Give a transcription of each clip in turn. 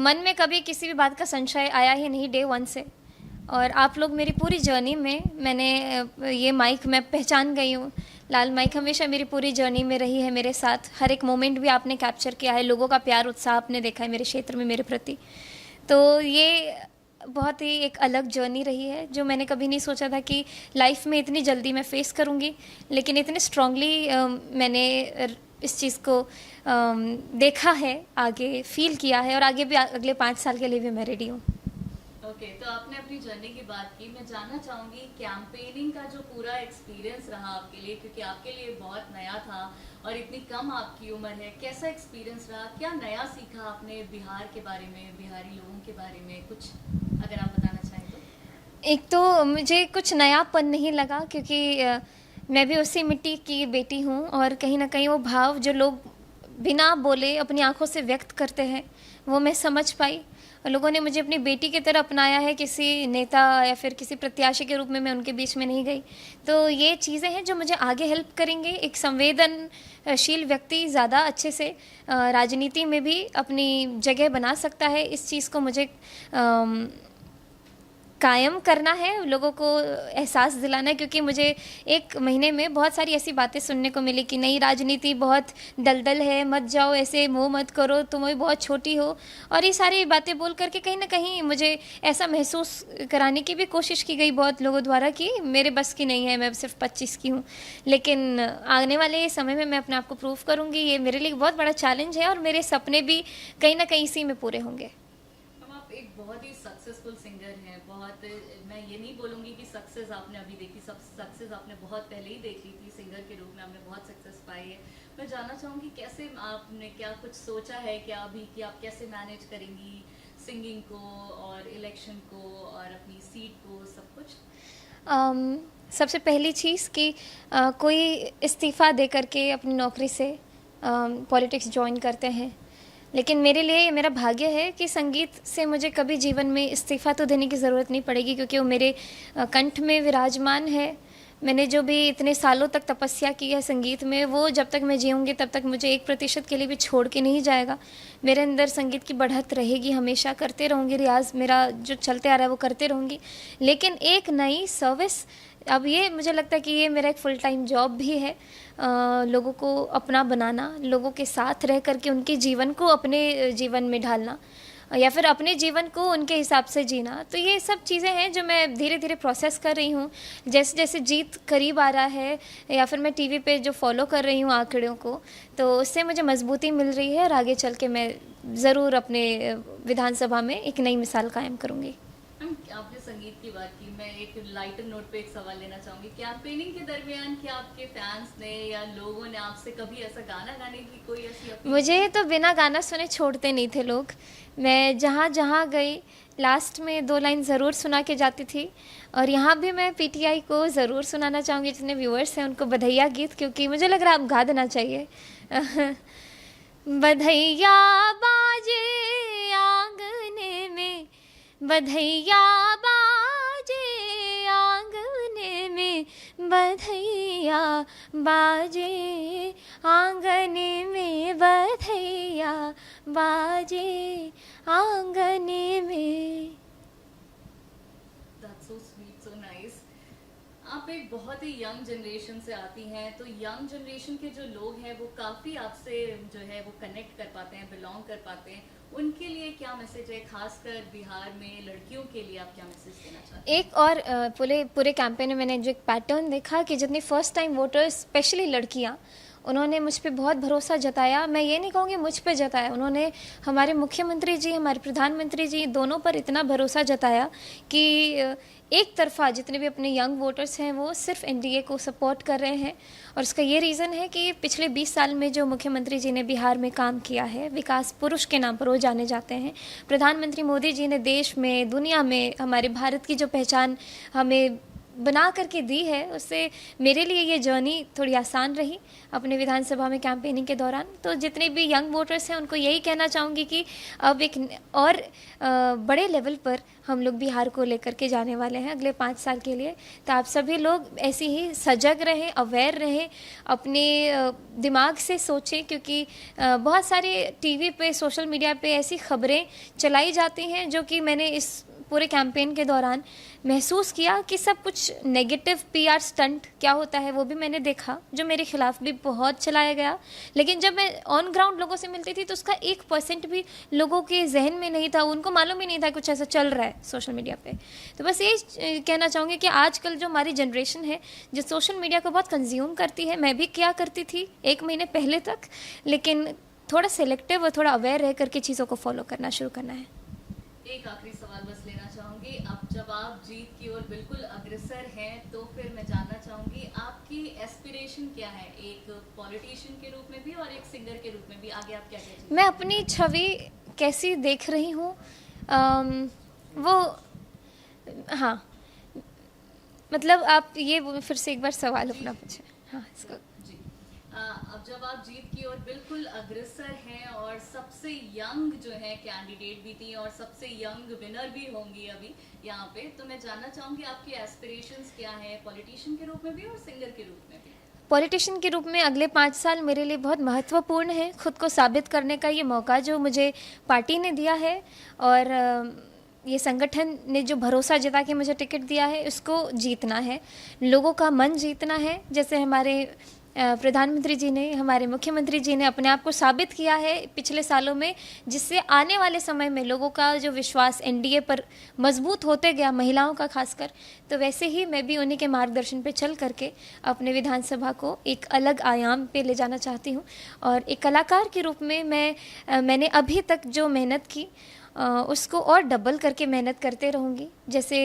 मन में कभी किसी भी बात का संशय आया ही नहीं डे वन से। और आप लोग मेरी पूरी जर्नी में, मैंने ये माइक मैं पहचान गई हूँ। लाल माइक हमेशा मेरी पूरी जर्नी में रही है मेरे साथ। हर एक मोमेंट भी आपने कैप्चर किया है, लोगों का प्यार उत्साह आपने देखा है मेरे क्षेत्र में मेरे प्रति। तो ये बहुत ही एक अलग जर्नी रही है जो मैंने कभी नहीं सोचा था कि लाइफ में इतनी जल्दी मैं फेस करूँगी, लेकिन इतने स्ट्रांगली मैंने इस चीज़ को देखा है, आगे फील किया है, और आगे भी अगले 5 साल के लिए भी मैं रेडी हूँ। ओके, तो आपने अपनी जर्नी की बात की, मैं जानना चाहूँगी कैंपेनिंग का जो पूरा एक्सपीरियंस रहा आपके लिए, क्योंकि आपके लिए बहुत नया था और इतनी कम आपकी उम्र है, कैसा एक्सपीरियंस रहा? क्या नया सीखा आपने बिहार के बारे में, बिहारी लोगों के बारे में, कुछ अगर आप बताना चाहें तो? एक तो मुझे कुछ नयापन नहीं लगा, क्योंकि मैं भी उसी मिट्टी की बेटी हूँ, और कहीं ना कहीं वो भाव जो लोग बिना बोले अपनी आंखों से व्यक्त करते हैं वो मैं समझ पाई। और लोगों ने मुझे अपनी बेटी की तरह अपनाया है, किसी नेता या फिर किसी प्रत्याशी के रूप में मैं उनके बीच में नहीं गई। तो ये चीज़ें हैं जो मुझे आगे हेल्प करेंगे। एक संवेदनशील व्यक्ति ज़्यादा अच्छे से राजनीति में भी अपनी जगह बना सकता है। इस चीज़ को मुझे कायम करना है, लोगों को एहसास दिलाना है, क्योंकि मुझे 1 महीने में बहुत सारी ऐसी बातें सुनने को मिली कि नहीं, राजनीति बहुत दलदल है, मत जाओ, ऐसे मुँह मत करो, तुम भी बहुत छोटी हो। और ये सारी बातें बोल करके कहीं ना कहीं मुझे ऐसा महसूस कराने की भी कोशिश की गई बहुत लोगों द्वारा कि मेरे बस की नहीं है, मैं सिर्फ 25 की हूँ। लेकिन आने वाले समय में मैं अपने आप को प्रूव करूँगी। ये मेरे लिए बहुत बड़ा चैलेंज है और मेरे सपने भी कहीं ना कहीं इसी में पूरे होंगे। आप एक बहुत ही सक्सेसफुल सिंगर हैं, बहुत, मैं ये नहीं बोलूँगी कि सक्सेस आपने अभी देखी, सब सक्सेस आपने बहुत पहले ही देख ली थी। सिंगर के रूप में आपने बहुत सक्सेस पाई है। मैं जानना चाहूँगी कैसे आपने क्या कुछ सोचा है क्या अभी कि आप कैसे मैनेज करेंगी सिंगिंग को और इलेक्शन को और अपनी सीट को, सब कुछ? सबसे पहली चीज़ कि कोई इस्तीफ़ा दे करके अपनी नौकरी से पॉलिटिक्स ज्वाइन करते हैं, लेकिन मेरे लिए ये मेरा भाग्य है कि संगीत से मुझे कभी जीवन में इस्तीफ़ा तो देने की ज़रूरत नहीं पड़ेगी, क्योंकि वो मेरे कंठ में विराजमान है। मैंने जो भी इतने सालों तक तपस्या की है संगीत में, वो जब तक मैं जीऊँगी तब तक मुझे 1% के लिए भी छोड़ के नहीं जाएगा। मेरे अंदर संगीत की बढ़त रहेगी, हमेशा करते रहूँगी, रियाज़ मेरा जो चलते आ रहा है वो करते रहूँगी। लेकिन एक नई सर्विस, अब ये मुझे लगता है कि ये मेरा एक फुल टाइम जॉब भी है, लोगों को अपना बनाना, लोगों के साथ रह करके उनके जीवन को अपने जीवन में ढालना, या फिर अपने जीवन को उनके हिसाब से जीना। तो ये सब चीज़ें हैं जो मैं धीरे धीरे प्रोसेस कर रही हूँ। जैसे जैसे जीत करीब आ रहा है, या फिर मैं टीवी पे जो फॉलो कर रही हूँ आंकड़ों को, तो उससे मुझे मजबूती मिल रही है, और आगे चल के मैं ज़रूर अपने विधानसभा में एक नई मिसाल कायम करूँगी। आपने संगीत की बात की, मैं एक लाइटर नोट पे एक सवाल लेना चाहूँगी। कैंपेनिंग के दरमियान क्या आपके फैंस ने या लोगों ने आपसे कभी ऐसा गाना गाने की कोई ऐसी अपील? मुझे तो बिना गाना सुने छोड़ते नहीं थे लोग। मैं जहाँ जहाँ गई लास्ट में 2 लाइन ज़रूर सुना के जाती थी, और यहाँ भी मैं पीटीआई को ज़रूर सुनाना चाहूँगी, जितने व्यूअर्स हैं उनको बधैया गीत, क्योंकि मुझे लग रहा है आप गा देना चाहिए। बधैया बाजे आंगन में, बधैया बाजे आंगन में, बधैया बाजे आंगन में, बधैया बाजे आंगन में। That's so sweet, so nice. आप एक बहुत ही यंग जनरेशन से आती हैं, तो यंग जनरेशन के जो लोग हैं वो काफ़ी आपसे जो है वो कनेक्ट कर पाते हैं, बिलोंग कर पाते हैं। उनके लिए क्या मैसेज है, खासकर बिहार में लड़कियों के लिए आप क्या मैसेज देना चाहते हैं? एक और पूरे पूरे कैंपेन में मैंने जो एक पैटर्न देखा कि जितनी फर्स्ट टाइम वोटर्स, स्पेशली लड़कियां, उन्होंने मुझ पे बहुत भरोसा जताया। मैं ये नहीं कहूँगी मुझ पे जताया, उन्होंने हमारे मुख्यमंत्री जी, हमारे प्रधानमंत्री जी दोनों पर इतना भरोसा जताया कि एक तरफा जितने भी अपने यंग वोटर्स हैं वो सिर्फ एनडीए को सपोर्ट कर रहे हैं। और इसका ये रीज़न है कि पिछले 20 साल में जो मुख्यमंत्री जी ने बिहार में काम किया है, विकास पुरुष के नाम पर वो जाने जाते हैं। प्रधानमंत्री मोदी जी ने देश में, दुनिया में हमारे भारत की जो पहचान हमें बना करके दी है, उससे मेरे लिए ये जर्नी थोड़ी आसान रही अपने विधानसभा में कैंपेनिंग के दौरान। तो जितने भी यंग वोटर्स हैं उनको यही कहना चाहूँगी कि अब एक और बड़े लेवल पर हम लोग बिहार को लेकर के जाने वाले हैं अगले 5 साल के लिए। तो आप सभी लोग ऐसे ही सजग रहें, अवेयर रहें, अपने दिमाग से सोचें, क्योंकि बहुत सारे टीवी पे, सोशल मीडिया पे ऐसी खबरें चलाई जाती हैं जो कि मैंने इस पूरे कैंपेन के दौरान महसूस किया कि सब कुछ नेगेटिव पीआर स्टंट क्या होता है वो भी मैंने देखा, जो मेरे खिलाफ भी बहुत चलाया गया। लेकिन जब मैं ऑन ग्राउंड लोगों से मिलती थी तो उसका 1% भी लोगों के जहन में नहीं था, उनको मालूम ही नहीं था कुछ ऐसा चल रहा है सोशल मीडिया पे। तो बस ये कहना चाहूँगी कि आजकल जो हमारी जनरेशन है जो सोशल मीडिया को बहुत कंज्यूम करती है, मैं भी क्या करती थी 1 महीने पहले तक, लेकिन थोड़ा सेलेक्टिव और थोड़ा अवेयर रह करके चीज़ों को फॉलो करना शुरू करना है। एक आखिरी सवाल बस लेना चाहूंगी, अब जब आप जीत की ओर बिल्कुल अग्रसर हैं तो फिर मैं जानना चाहूंगी आपकी एस्पिरेशन क्या है, एक पॉलिटिशियन के रूप में भी और एक सिंगर के रूप में भी, आगे आप क्या कहते मैं अपनी छवि कैसी देख रही हूँ, वो, हाँ, मतलब आप ये फिर से एक बार सवाल अपना पूछे। हाँ, इसका जी, अब जब आप जीत की ओर बिल्कुल अग्रसर हैं और सबसे यंग जो है कैंडिडेट भी थी और सबसे यंग विनर भी होंगी अभी यहाँ पे, तो मैं जानना चाहूंगी आपकी एस्पिरेशंस क्या है पॉलिटिशियन के रूप में भी और सिंगर के रूप में भी। पॉलिटिशियन के रूप में अगले 5 साल मेरे लिए बहुत महत्वपूर्ण है, खुद को साबित करने का ये मौका जो मुझे पार्टी ने दिया है और ये संगठन ने जो भरोसा जता के मुझे टिकट दिया है उसको जीतना है, लोगों का मन जीतना है। जैसे हमारे प्रधानमंत्री जी ने, हमारे मुख्यमंत्री जी ने अपने आप को साबित किया है पिछले सालों में, जिससे आने वाले समय में लोगों का जो विश्वास एनडीए पर मजबूत होते गया, महिलाओं का खासकर, तो वैसे ही मैं भी उन्हीं के मार्गदर्शन पे चल करके अपने विधानसभा को एक अलग आयाम पे ले जाना चाहती हूँ। और एक कलाकार के रूप में मैंने अभी तक जो मेहनत की उसको और डबल करके मेहनत करते रहूँगी। जैसे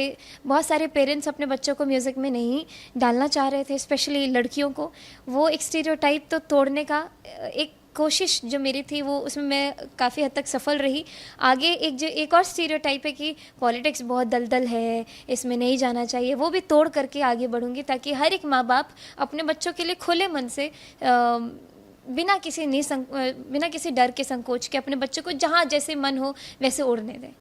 बहुत सारे पेरेंट्स अपने बच्चों को म्यूज़िक में नहीं डालना चाह रहे थे, स्पेशली लड़कियों को, वो एक स्टीरियोटाइप तो तोड़ने का एक कोशिश जो मेरी थी वो, उसमें मैं काफ़ी हद तक सफल रही। आगे एक और स्टीरियोटाइप है कि पॉलिटिक्स बहुत दलदल है, इसमें नहीं जाना चाहिए, वो भी तोड़ करके आगे बढ़ूँगी, ताकि हर एक माँ बाप अपने बच्चों के लिए खुले मन से बिना किसी डर के, संकोच के अपने बच्चों को जहाँ जैसे मन हो वैसे उड़ने दें।